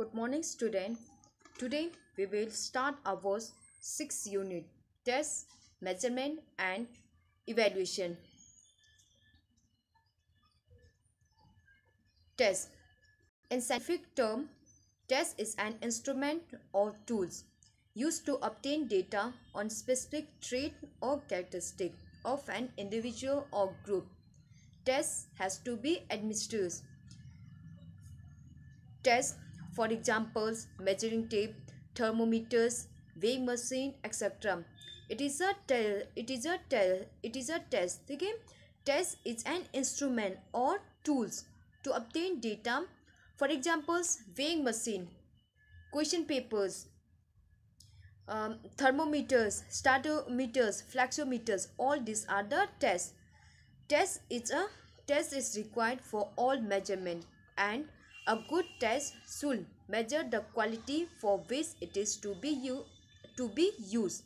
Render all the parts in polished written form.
Good morning, student. Today we will start our sixth unit, test, measurement and evaluation. Test. In scientific term, test is an instrument or tools used to obtain data on specific trait or characteristic of an individual or group. Test has to be administered. Tests, for examples, measuring tape, thermometers, weighing machine, etc. It is a test. Okay? Test is an instrument or tools to obtain data. For examples, weighing machine, question papers, thermometers, statometers, fluxometers. All these are the tests. Test is required for all measurement, and a good test should measure the quality for which it is to be used,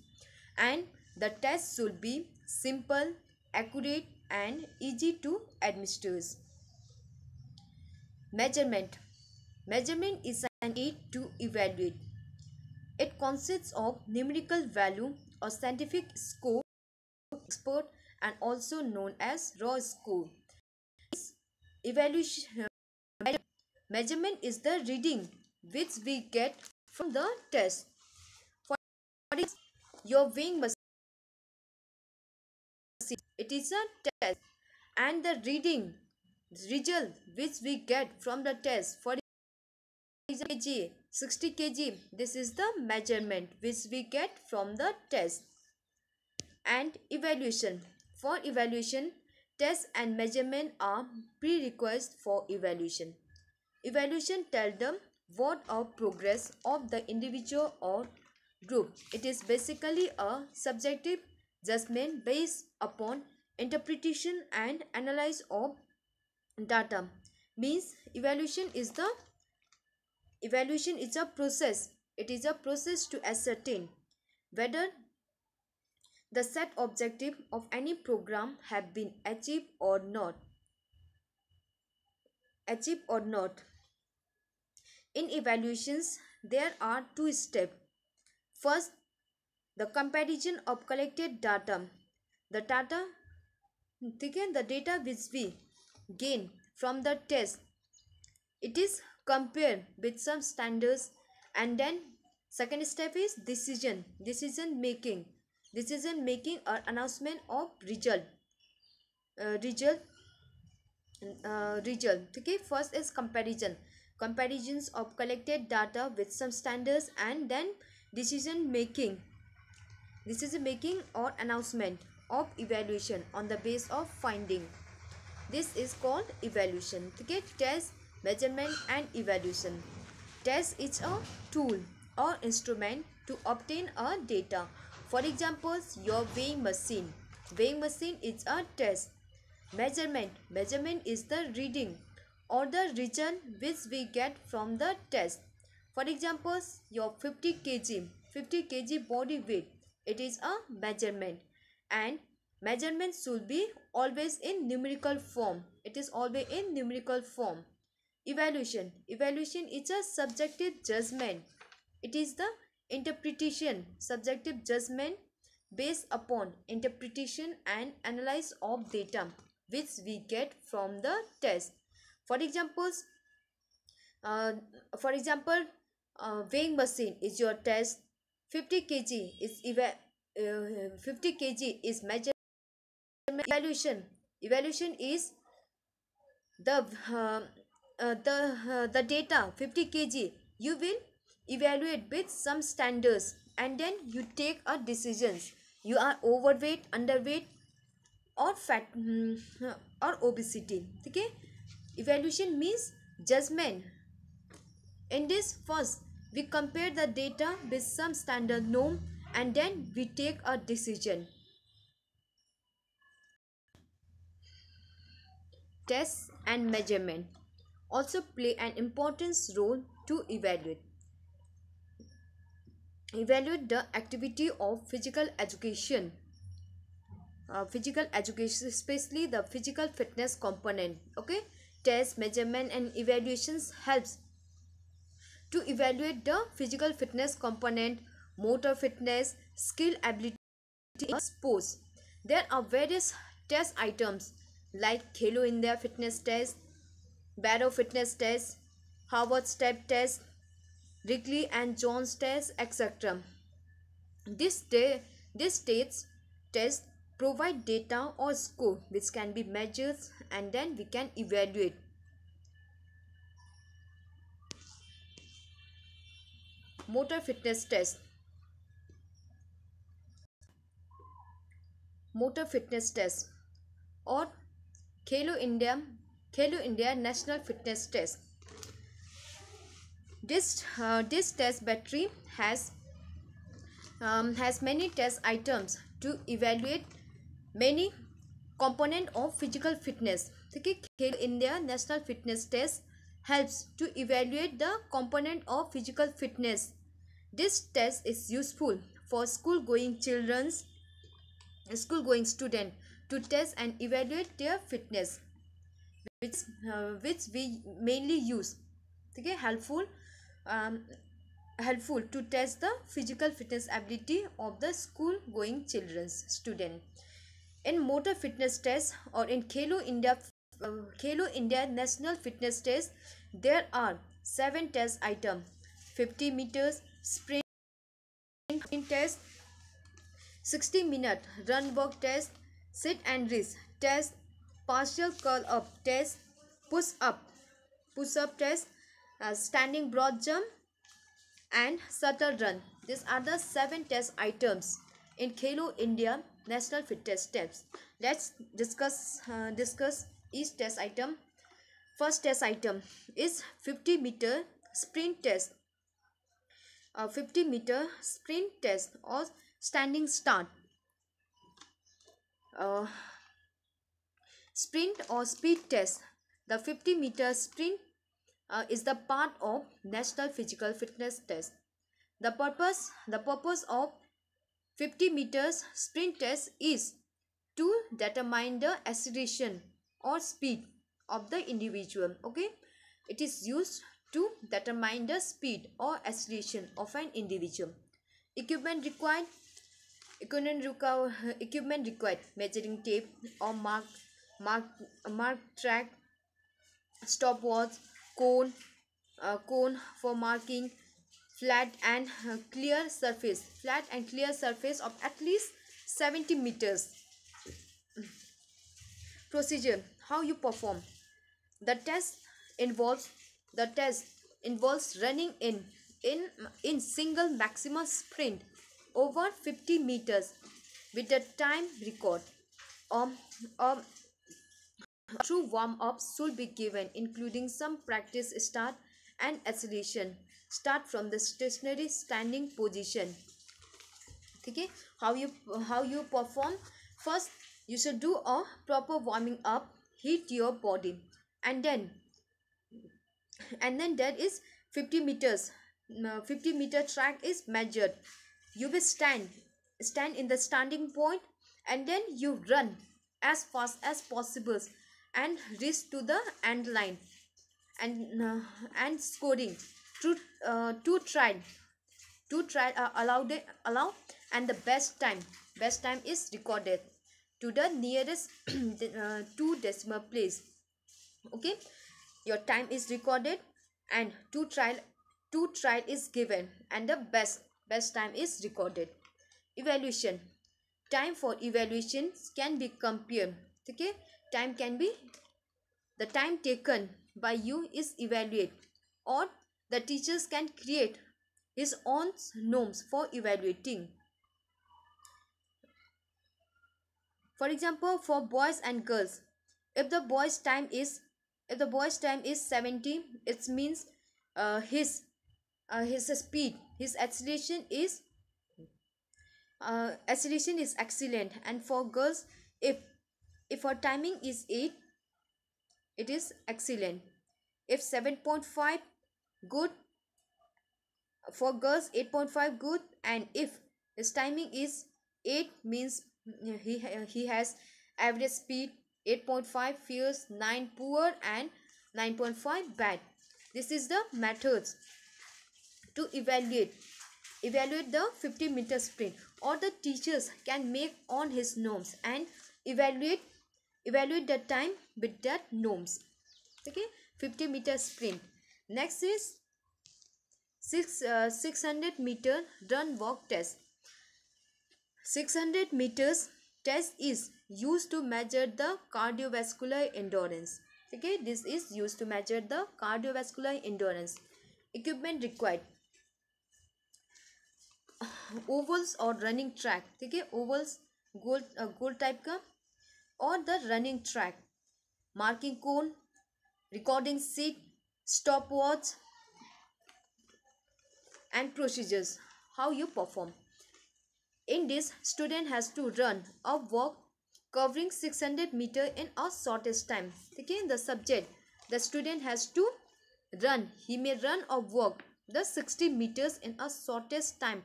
and the test should be simple, accurate and easy to administer. Measurement is an aid to evaluate. It consists of numerical value or scientific score, expert and also known as raw score. Evaluation measurement is the reading which we get from the test. For example, your weighing machine, it is a test, and the result which we get from the test. For example, kg, 60 kg, this is the measurement which we get from the test. And evaluation. For evaluation, test and measurement are prerequisites for evaluation. Evaluation tells them what of progress of the individual or group. It is basically a subjective judgment based upon interpretation and analysis of data. Means evaluation is a process. It is a process to ascertain whether the set objective of any program have been achieved or not. In evaluations, there are two steps. First, the comparison of collected data. The data which we gain from the test, it is compared with some standards, and then second step is decision making or announcement of result. Okay, first is comparisons of collected data with some standards, and then decision making or announcement of evaluation on the base of finding. This is called evaluation. Okay, test, measurement and evaluation. Test is a tool or instrument to obtain a data. For example, your weighing machine is a test. Measurement is the reading or the result which we get from the test. For example, your 50 kg body weight, it is a measurement, and measurement should be always in numerical form. It is always in numerical form. Evaluation is a subjective judgment. It is the interpretation, subjective judgment based upon interpretation and analysis of data which we get from the test. For example, weighing machine is your test. 50 kg is measurement. Evaluation is the data 50 kg. You will evaluate with some standards, and then you take a decisions. You are overweight, underweight or fat or obesity. Okay, evaluation means judgment. In this, first we compare the data with some standard norm, and then we take a decision. Tests and measurement also play an important role to evaluate the activity of physical education, especially the physical fitness component. Okay, test, measurement and evaluations helps to evaluate the physical fitness component, motor fitness, skill, ability in sports. There are various test items like Khelo India fitness test, Barrow fitness test, Harvard step test, Wrigley and Jones test, etc. This states test provide data or score which can be measured, and then we can evaluate. Motor fitness test. Motor fitness test or Khelo India National Fitness Test. This test battery has many test items to evaluate many component of physical fitness. Okay, Khelo India National Fitness Test helps to evaluate the component of physical fitness. This test is useful for school-going student to test and evaluate their fitness, which we mainly use. Okay, helpful to test the physical fitness ability of the school going children's student. In motor fitness test or in Khelo India National Fitness Test, there are 7 test items: 50 meters sprint test, 60-minute run walk test, sit and risk test, partial curl up test, push up test, standing broad jump, and shuttle run. These are the 7 test items in Khelo India National Fitness Test. Let's discuss each test item. First test item is 50-meter sprint test. 50-meter sprint test or standing start. Sprint or speed test. The 50-meter sprint is the part of National Physical Fitness Test. The purpose of 50 meters sprint test is to determine the acceleration or speed of the individual. Okay, it is used to determine the speed or acceleration of an individual. Equipment required. Equipment required: measuring tape or mark track, stopwatch, cone for marking, flat and clear surface of at least 70 meters. Procedure: how you perform. The test involves running in single maximum sprint over 50 meters with a time record. True warm-ups should be given, including some practice start and acceleration. Start from the stationary standing position. Okay, how you perform. First, you should do a proper warming up, heat your body, and then there is 50 meters. 50-meter track is measured. You will stand in the standing point, and then you run as fast as possible and reach to the end line, and scoring. Two trial are allowed, and the best time is recorded to the nearest 2 decimal place. Okay, your time is recorded and two trial is given, and the best time is recorded. Evaluation: time for evaluations can be compared. Okay, the time taken by you is evaluate, or the teachers can create his own norms for evaluating. For example, for boys and girls, if the boy's time is 70, it means his speed, his acceleration is excellent. And for girls, if her timing is 8, it is excellent. If 7.5, good. For girls, 8.5, good. And if his timing is 8, means he has average speed. 8.5 fierce, 9 poor, and 9.5 bad. This is the methods to evaluate the 50-meter sprint, or the teachers can make on his norms and evaluate the time with that norms. Okay, 50-meter sprint. Next is 600-meter run walk test. 600 meters test is used to measure the cardiovascular endurance. Okay, this is used to measure the cardiovascular endurance. Equipment required: ovals और running track. ठीक है, vowels गोल type का, और the running track, marking cone, recording seat, stop watch, and procedures how you perform. In this, student has to run or walk covering 600 meter in a shortest time. Okay, the student has to run, he may run or walk the 60 meters in a shortest time.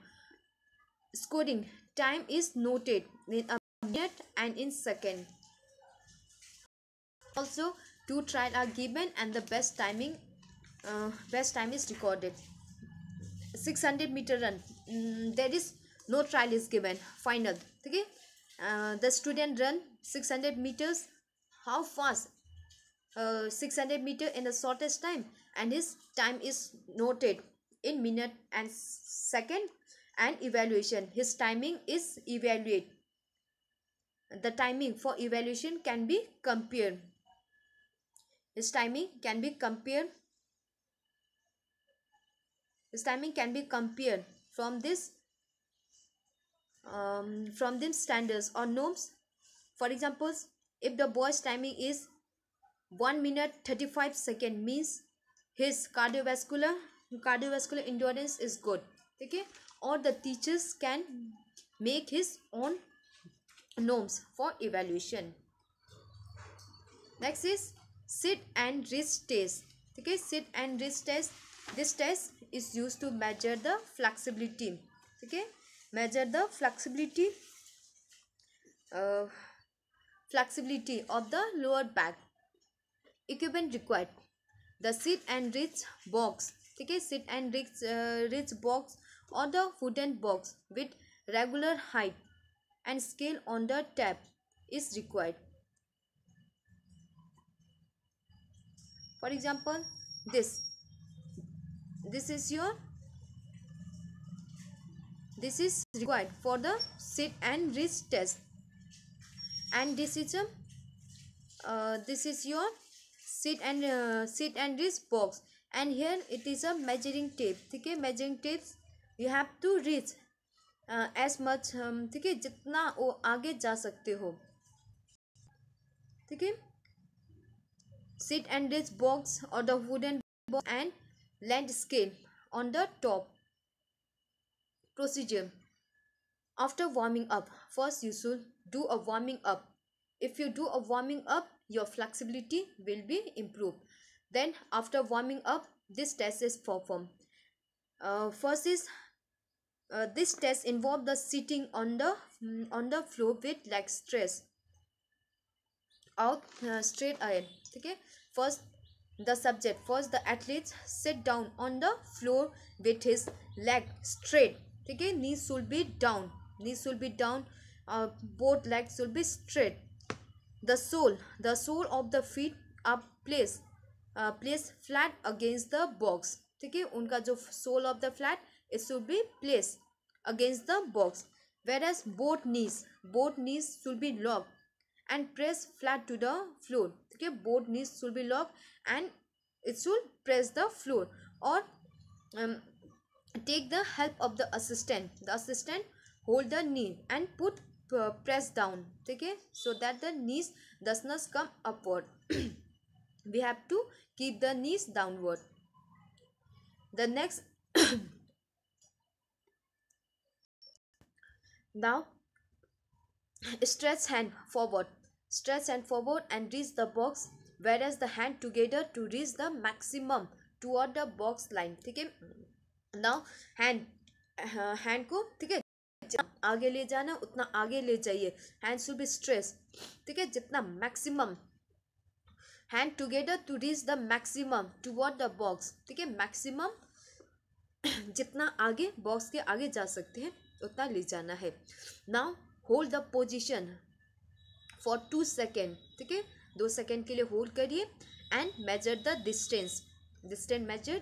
Scoring time is noted in a minute and in second. Also, 2 trial are given and the best time is recorded. 600-meter run, there is no trial is given, final. Okay, the student run 600 meters, how fast, 600 meter in the shortest time, and his time is noted in minute and second. And evaluation, his timing is evaluate. The timing for evaluation can be compared. His timing can be compared. His timing can be compared from this standards or norms. For example, if the boy's timing is 1 minute 35 seconds, means his cardiovascular endurance is good. Okay, or the teachers can make his own norms for evaluation. Next is sit and wrist test. Okay, sit and wrist test. This test is used to measure the flexibility. Okay, measure the flexibility of the lower back. Equipment required: the sit and wrist box. Okay, sit and wrist box or the wooden box with regular height and scale on the tab is required. For example, this is required for the sit and wrist test, and this is your sit and wrist box, and here it is a measuring tape. Okay, measuring tapes you have to reach as much, ठीक है, जितना वो आगे जा सकते हो. ठीक है, sit and wrist box or the wooden box and length scale on the top. Procedure: after warming up, first you should do a warming up. If you do a warming up, your flexibility will be improved. Then after warming up, this test is performed. First is this test involves the sitting on the floor with leg stress out straight ahead. Okay, first the athlete sit down on the floor with his leg straight. Okay, knees should be down, both legs should be straight. The sole of the feet are placed flat against the box. ठीक है, उनका जो sole of the flat, it should be placed against the box, whereas both knees should be locked and pressed flat to the floor. ठीक है, both knees should be locked and it should press the floor, or take the help of the assistant. The assistant hold the knee and press down. Okay, so that the knees does not come upward. We have to keep the knees downward. The next now stretch hand forward and reach the box, whereas the hand together to reach the maximum toward the box line. ठीक है, now hand को, ठीक है, आगे ले जाना उतना आगे ले जाइए. Hand should be stress. ठीक है, जितना maximum, hand together to reach the maximum toward the box. ठीक है, जितना आगे बॉक्स के आगे जा सकते हैं उतना ले जाना है। Now hold the position for 2 second, ठीक है, 2 सेकेंड के लिए होल्ड करिए and major the distance measure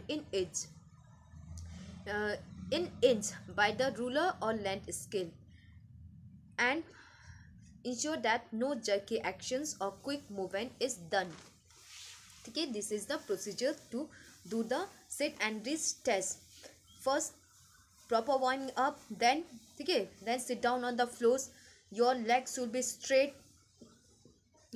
in inch by the ruler or length scale and ensure that no jerky actions or quick movement is done. Okay, this is the procedure to do the sit and reach test. First, proper warming up, then okay, then sit down on the floors. Your legs should be straight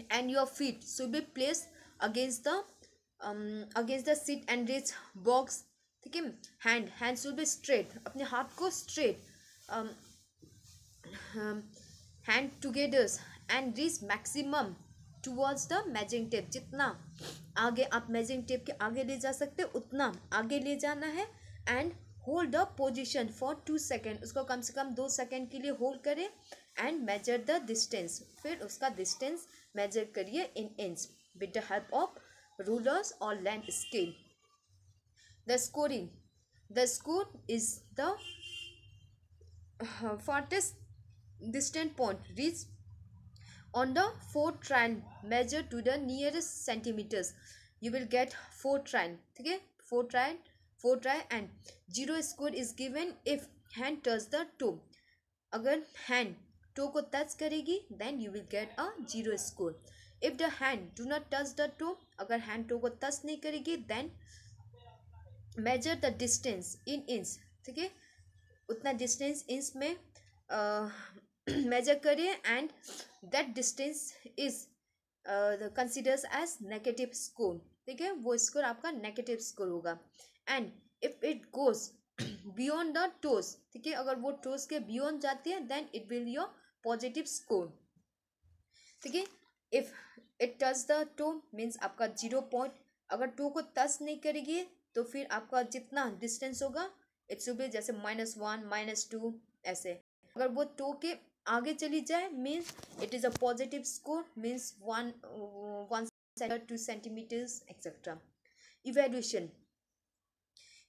and your feet should be placed against the sit and reach box. ठीक है, hand should be straight, अपने हाथ को straight, hand togethers and reach maximum towards the measuring tape. जितना आगे आप measuring tape के आगे ले जा सकते हो उतना आगे ले जाना है। And hold the position for 2 second, उसको कम से कम 2 सेकेंड के लिए होल्ड करें एंड मेजर द डिस्टेंस, फिर उसका डिस्टेंस मेजर करिए in inch with the help of rulers और length scale. The score is the farthest distant point reached on the 4 trial measure to the nearest centimeters. You will get 4 trial, ठीक है, 4 trial and 0 score is given if hand touch the toe. अगर hand toe को touch करेगी then you will get a 0 score. If the hand do not touch the toe, अगर hand toe को touch नहीं करेगी then measure the distance in inch, ठीक है, उतना डिस्टेंस इंच में मेजर करिए and that distance is considers as negative score, ठीक है, वो स्कोर आपका नेगेटिव स्कोर होगा। And if it goes beyond the toes, ठीक है, अगर वो टोस के बियॉन्ड जाती है then it will your positive score, ठीक है। If it touch the toe means आपका 0 पॉइंट, अगर टो को टच नहीं करेगी तो फिर आपका जितना डिस्टेंस होगा इट शुड बी जैसे -1 -2 ऐसे। अगर वो टो के आगे चली जाए means it is a positive score, means 1 2 centimetres etcetera.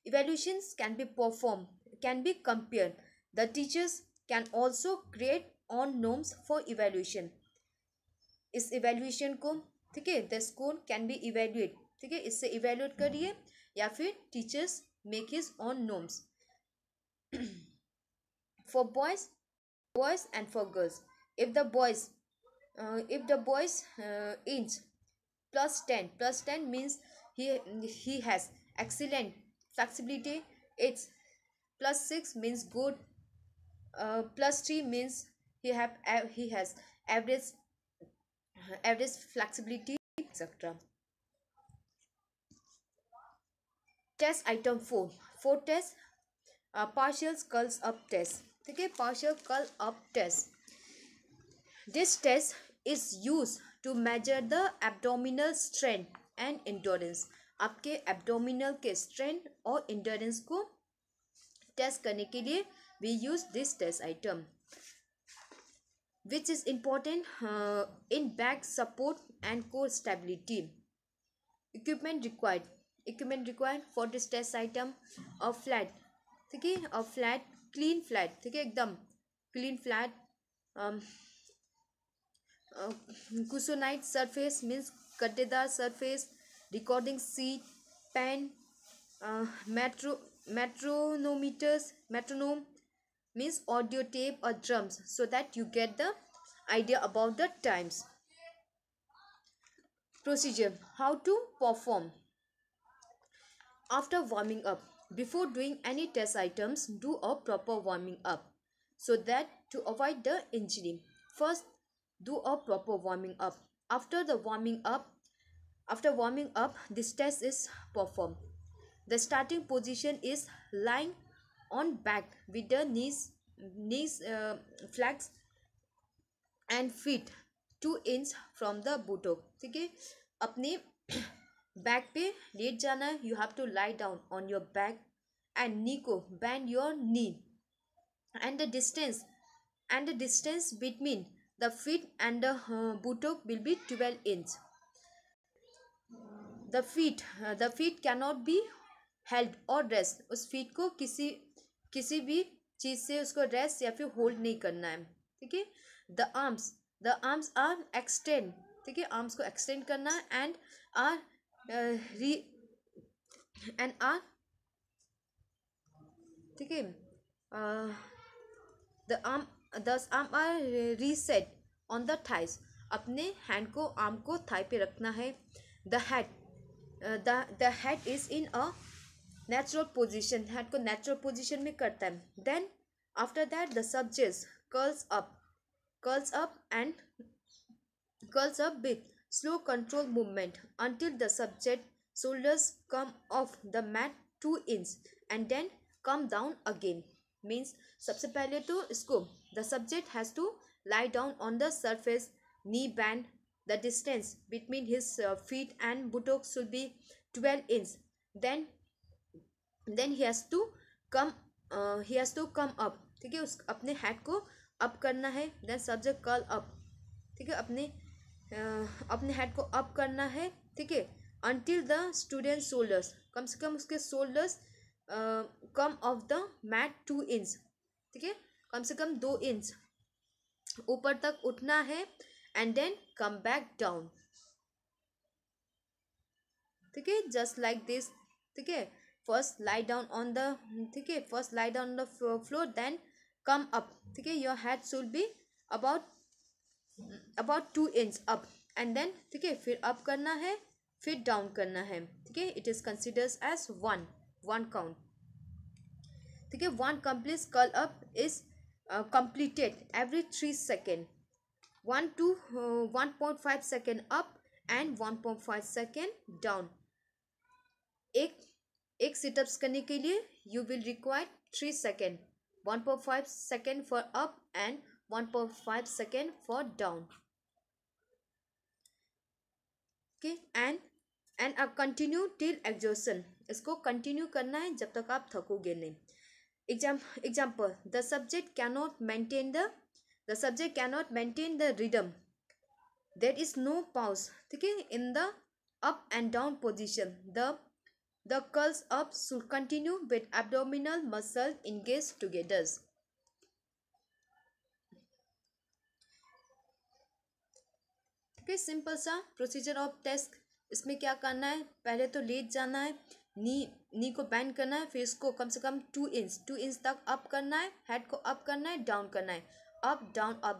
Evaluations can be performed, can be compared. The teachers can also create own norms for evaluation. इस evaluation को, ठीक है, the score can be evaluate, ठीक है, इससे evaluate करिए या फिर teachers make his own norms for boys and for girls. If the boys inch +10 means he has excellent flexibility. It's +6 means good, +3 means he has average flexibility, etc. Test item 4 test, partial curls up test, ठीक है, partial curl up test. This test is used to measure the abdominal strength and endurance. आपके abdominal के strength और endurance को test करने के लिए we use this test item, which is important in back support and core stability. Equipment required for this test item और flat, ठीक है, और फ्लैट क्लीन फ्लैट, ठीक है, एकदम clean flat cushioned surface means कट्टेदार surface, recording sheet, pen, metronome means audio tape or drums so that you get the idea about the times. Procedure, how to perform. After warming up, before doing any test items, do a proper warming up so that to avoid the injury. First, do a proper warming up. After warming up, this test is performed. The starting position is lying on back with the knees flags and feet 2 inch from the buttock, ठीक है, अपने back पे लेट जाना है. You have to lie down on your back and knee को bend your knee and the distance between the feet and the buttock will be 12 inch. The feet cannot be held or rest, उस feet को किसी किसी भी चीज़ से उसको rest या फिर होल्ड नहीं करना है, ठीक है। द आर्म्स आर एक्सटेंड, ठीक है, आर्म्स को एक्सटेंड करना है, and are re and are, ठीक है, the arm are reset on the thighs, अपने हैंड को आर्म को थाई पे रखना है। The head the head is in a natural position, head को नेचुरल पोजीशन में करता है। Then after that the subject curls up and curls up with slow control movement until the subject shoulders come off the mat 2 inch and then come down again। Means सबसे पहले तो इसको the subject has to lie down on the surface, knee bend, the distance between his feet and buttocks should be 12 inch। then he has to come up, ठीक है, उस अपने head को up करना है। देन सब्जेक्ट कर्ल अप, ठीक है, अपने हेड को अप करना है, ठीक है, अंटिल द स्टूडेंट शोल्डर्स, कम से कम उसके shoulders come off the mat 2 inch, ठीक है, कम से कम 2 इंच ऊपर तक उठना है। And then come back down, ठीक है, जस्ट लाइक दिस, ठीक है। First lie down on the, ठीक है, first lie down on the floor, then come up, ठीक है, your head should be about 2 inch up, and then, ठीक है, फिर अप करना है, फिर डाउन करना है, ठीक है। It is considers as one count, ठीक है। One complete curl up is completed every 3 second, 1 to 1.5 second up and 1.5 second down. एक सिटअप्स करने के लिए you will require 3 second, 1.5 second for up and 1.5 second for down, okay. And continue till exhaustion, इसको continue करना है जब तक आप थकोगे नहीं। Example, the subject cannot maintain the rhythm, there is no pause, ठीक है, in the up and down position. The curls up should continue with abdominal muscle engage together. Okay, simple सा प्रोसीजर ऑफ टेस्ट। इसमें क्या करना है, पहले तो late जाना है, नी को बैंड करना है, फिर इसको कम से कम 2 इंच तक अप करना है, हेड को अप करना है, डाउन करना है, अप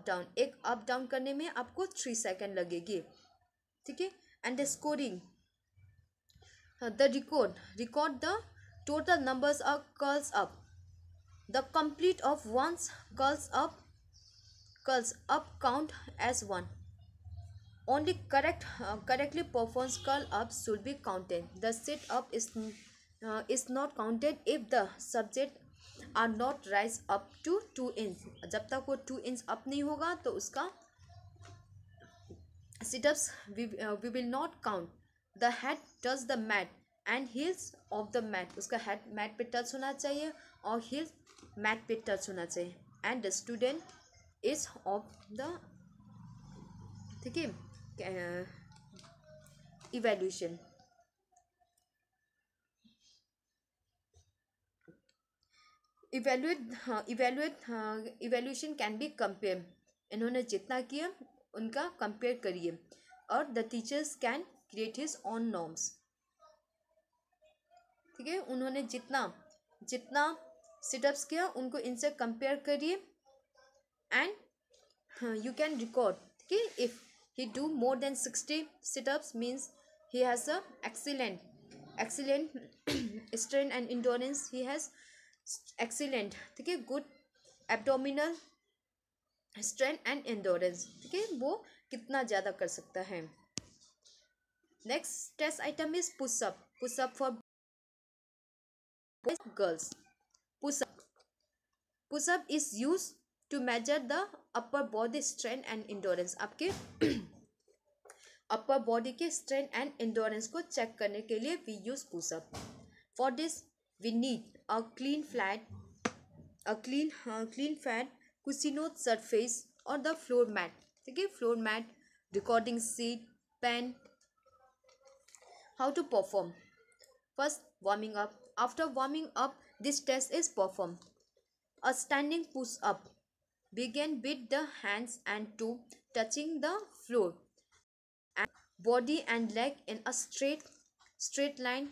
डाउन। एक अप डाउन करने में आपको 3 सेकेंड लगेगी, ठीक है। And the scoring, the record the total numbers of curls up, the complete of once curls up count as 1। Only correctly performed curl ups should be counted. The sit up is not counted if the subject are not rise up to 2 inch। जब तक वो 2 inch up नहीं होगा तो उसका sit-ups we will not count। The head touch the mat and heels of the mat, उसका head mat पे touch होना चाहिए और heels mat पे touch होना चाहिए। And the student is of the, ठीक है, evaluation। Evaluation can be compare, इन्होंने जितना किया उनका कंपेयर करिए, और the teachers can create his on norms, ठीक है, उन्होंने जितना सिटअप्स किया उनको इनसे कंपेयर करिए, एंड यू कैन रिकॉर्ड, ठीक है। If he do more than 60 sit-ups means he has a excellent strength and endurance, he has excellent, ठीक है, good abdominal strength and endurance, ठीक है, वो कितना ज़्यादा कर सकता है। Next test item is pushup for girls. Pushup is use to measure the upper body strength and endurance, आपके अपर बॉडी के स्ट्रेंथ एंड इंडोरेंस को चेक करने के लिए we use pushup. For this we need a clean flat cushioned surface और the floor mat, ठीक है, floor mat, recording sheet, pen. How to perform, first warming up, After warming up, this test is performed. A standing push up begin with the hands and toe touching the floor and body and leg in a straight line.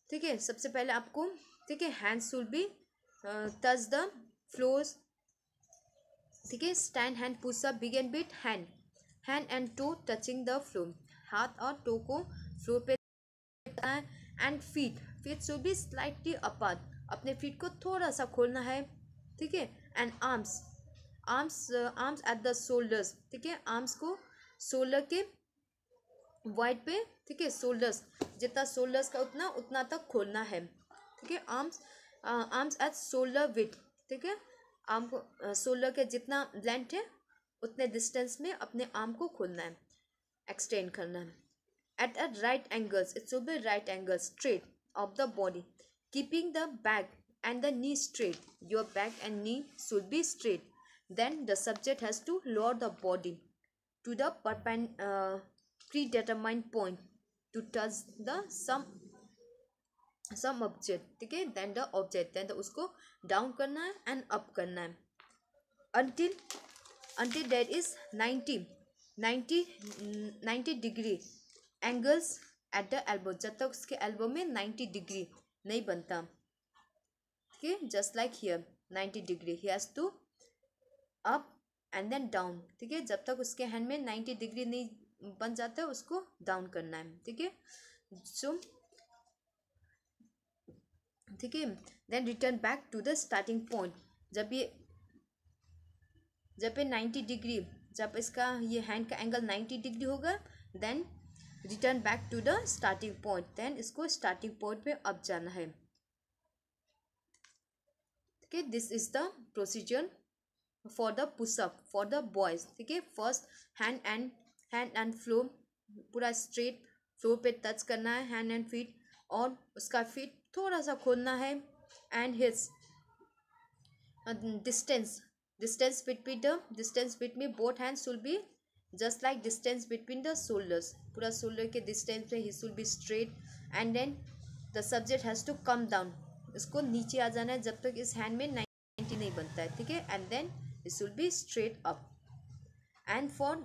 ठीक है, सबसे पहले आपको, ठीक है, hands should be touch the floors. ठीक है, stand hand push up begin with hand and toe touching the floor. हाथ और टो को फ्लोर पे and feet should be slightly apart. अपने फीट को थोड़ा सा खोलना है. ठीक है, and arms at the shoulders. ठीक है, आर्म्स को शोल्डर के वाइड पे, ठीक है, शोल्डर्स जितना शोल्डर्स का उतना तक खोलना है. ठीक है, आर्म्स एट शोल्डर विथ. ठीक है, आर्म को शोल्डर के जितना लेंथ है उतने डिस्टेंस में अपने आर्म को खोलना है, एक्सटेंड करना है. At a right angles, it should B right angle straight of the body, keeping the back and the knee straight. Your back and knee should be straight. Then the subject has to lower the body to the predetermined point to touch the some object. ठीक है, then the object, then उसको down करना है and up करना है until there is 90 degree angles at the elbow. जब तक उसके elbow में 90 degree नहीं बनता. Okay, just like here 90 degree, he has to up and then down. ठीक है, जब तक उसके हैंड में 90 डिग्री नहीं बन जाता है उसको डाउन करना है. ठीक है, सो ठीक है, then return back to the starting point. जब ये 90 डिग्री, जब इसका ये हैंड का एंगल 90 डिग्री होगा, then return back to the starting point. Then इसको स्टार्टिंग पॉइंट पे अब जाना है. Okay, this is the procedure for the push up for the boys. ठीक है, फर्स्ट हैंड एंड फ्लोर पूरा स्ट्रेट फ्लोर पे टच करना है, हैंड एंड फीट, और उसका फीट थोड़ा सा खोलना है. And his distance between both hands should be just like distance between the shoulders. पूरा शोल्डर के डिस्टेंस पे ही should be straight. And then the subject has to come down. इसको नीचे आ जाना है जब तक इस हैंड में 90 नहीं बनता है. ठीक है, and then it should be straight up. And for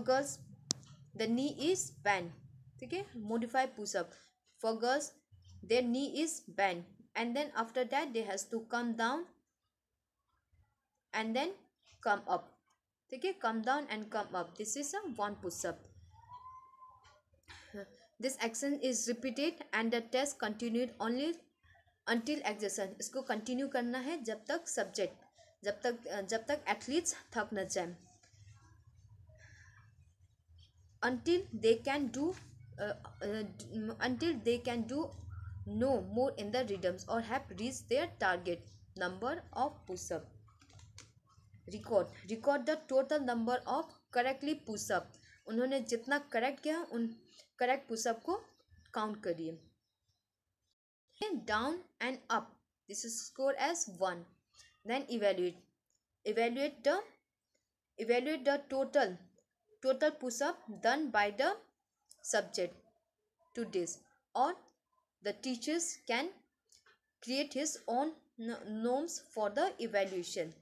girls the knee is bend. ठीक है, modify push up. For girls their knee is bend and then after that they has to come down and then come up. ठीक है, come down and come up. This is a one push up. This action is repeated and the test continued only until exhaustion. इसको continue करना है जब तक athletes थक न जाए. until they can do no more in the rhythms or have reached their target number of push-up. Record the total number of correctly push-up. उन्होंने जितना करेक्ट किया उन करेक्ट पुशअप को काउंट करिए. Down and up, this is score as 1. Then evaluate the total push-up done by the subject to this, or the teachers can create his own norms for the evaluation.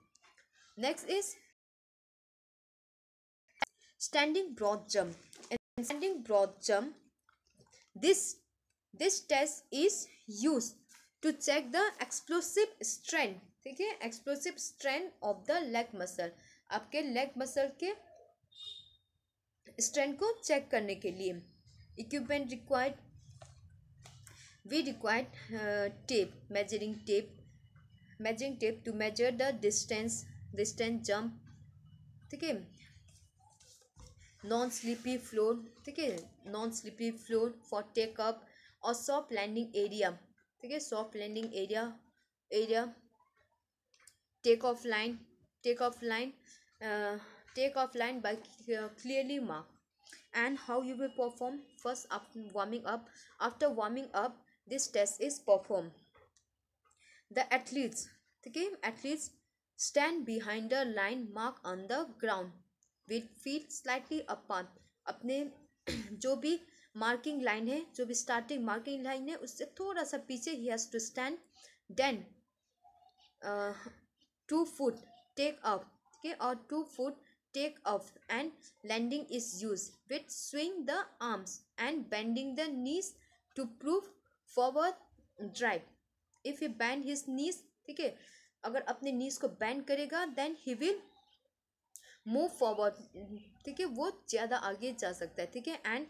Next is standing broad jump. In standing broad jump, this test is used to check the explosive strength. ठीक है, explosive strength of the leg muscle. आपके leg muscle के strength को check करने के लिए equipment required. We required tape, measuring tape to measure the distance jump. ठीक है, नॉन स्लिपी फ्लोर. ठीक है, non slippy floor for take up और सॉफ्ट लैंडिंग एरिया. ठीक है, soft landing area take off line by clearly mark. And how you will perform? First, after warming up this test is performed. The athletes, ठीक है, athletes stand behind the line mark on the ground with feet slightly apart. अपने जो भी marking line है, जो भी starting marking line है उससे थोड़ा सा पीछे ही has to stand. Then 2 foot take up, okay, or 2 foot take off, and landing is used with swing the arms and bending the knees to prove forward drive. If he bend his knees, ठीक है, अगर अपने नीज को bend करेगा then he will move forward, ठीक है, वो ज़्यादा आगे जा सकता है, ठीक है. And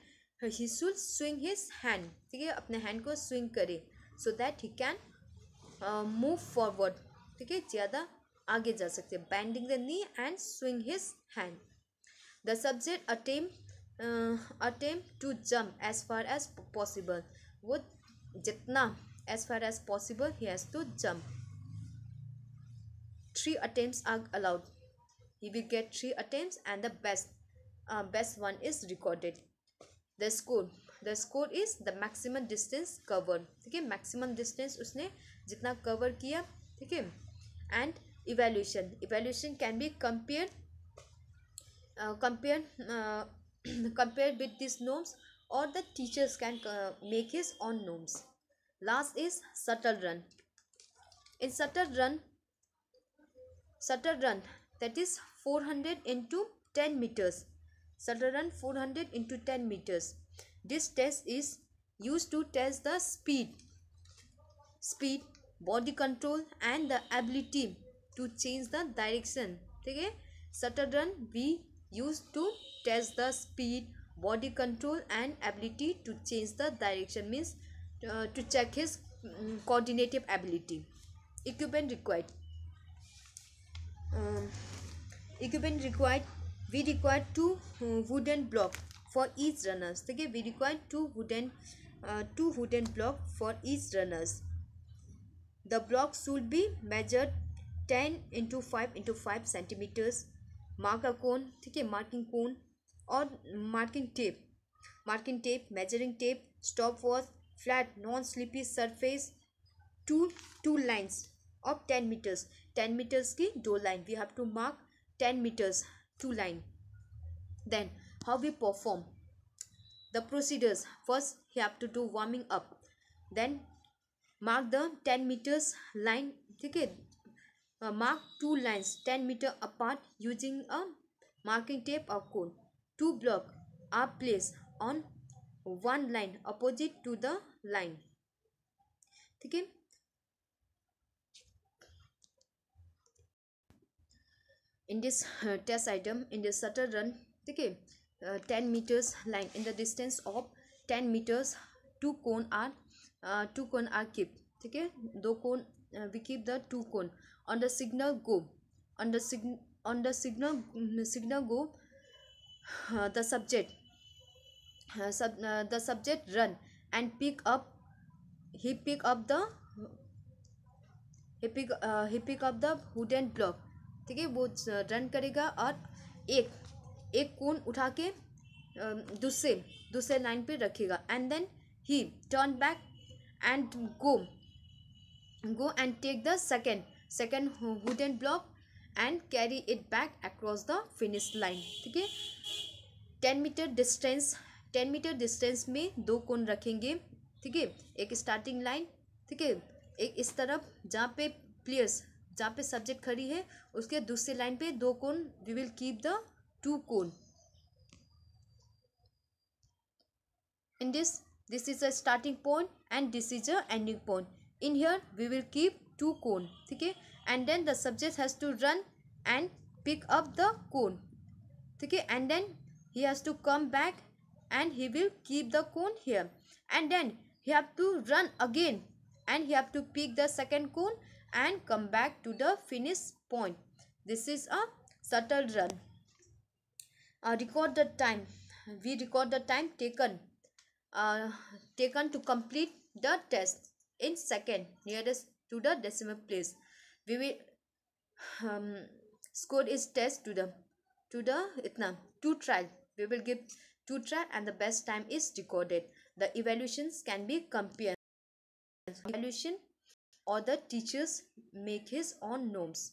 he should swing his hand, ठीक है, अपने हैंड को स्विंग करे so that he can move forward, ठीक है, ज़्यादा आगे जा सकते हैं. Bending the knee and swing his hand. The subject attempt to jump as far as possible, वो जितना as far as possible he has to jump. 3 attempts are allowed. He will get 3 attempts and the best one is recorded. The score is the maximum distance covered, ठीक है, maximum distance उसने जितना cover किया, ठीक है. And evaluation can be compared compared with these norms, or the teachers can make his own norms. Last is shuttle run. In shuttle run, that is 400 into 10 meters. Shuttle run 400 into 10 meters. This test is used to test the speed, body control and the ability to change the direction, ठीक है. Shuttle run we use to test the speed, body control and ability to change the direction, means to check his coordinative ability. Equipment required. We require 2 wooden block for each runners, ठीक है. We require 2 wooden block for each runners. The block should be measured 10 into 5 into 5 centimeters. Mark a cone, ठीक है, marking cone और marking tape, measuring tape, stopwatch, flat non-slippery surface, two lines of 10 meters. 10 meters की 2 line. We have to mark 10 meters 2 line. Then how we perform the procedures? First you have to do warming up, then mark the 10 meters line, ठीक है. Mark 2 lines 10 meter apart using a marking tape or cone. 2 blocks are placed on one line opposite to the line, ठीक है. In this test item, in this shuttle run, ठीक है, 10 meters line in the distance of 10 meters, 2 cone are kept, ठीक है. 2 cone, we keep the 2 cone. On the signal go, the signal go, the subject run and pick up the wooden block, ठीक है. वो run करेगा और एक कोन उठा के दूसरे लाइन पे रखेगा. And then he turn back and go and take the second wooden block and carry it back across the finish line, ठीक है. 10 मीटर डिस्टेंस में 2 कोन रखेंगे, ठीक है. एक स्टार्टिंग लाइन, ठीक है, एक इस तरफ जहाँ पे सब्जेक्ट खड़ी है उसके दूसरे लाइन पे 2 cone. We will keep the 2 cone. In this is a starting point and this is a ending point. In here we will keep 2 cone, ठीक है. And then the subject has to run and pick up the cone, ठीक है. And then he has to come back and he will keep the cone here. And then he have to run again and he have to pick the second cone and come back to the finish point. This is a shuttle run. Record the time. We record the time taken to complete the test in second nearest to the decimal place. We will score is test to the itna 2 trial. We will give 2 trial and the best time is recorded. The evaluations can be compared. Evaluation or the teachers make his own norms.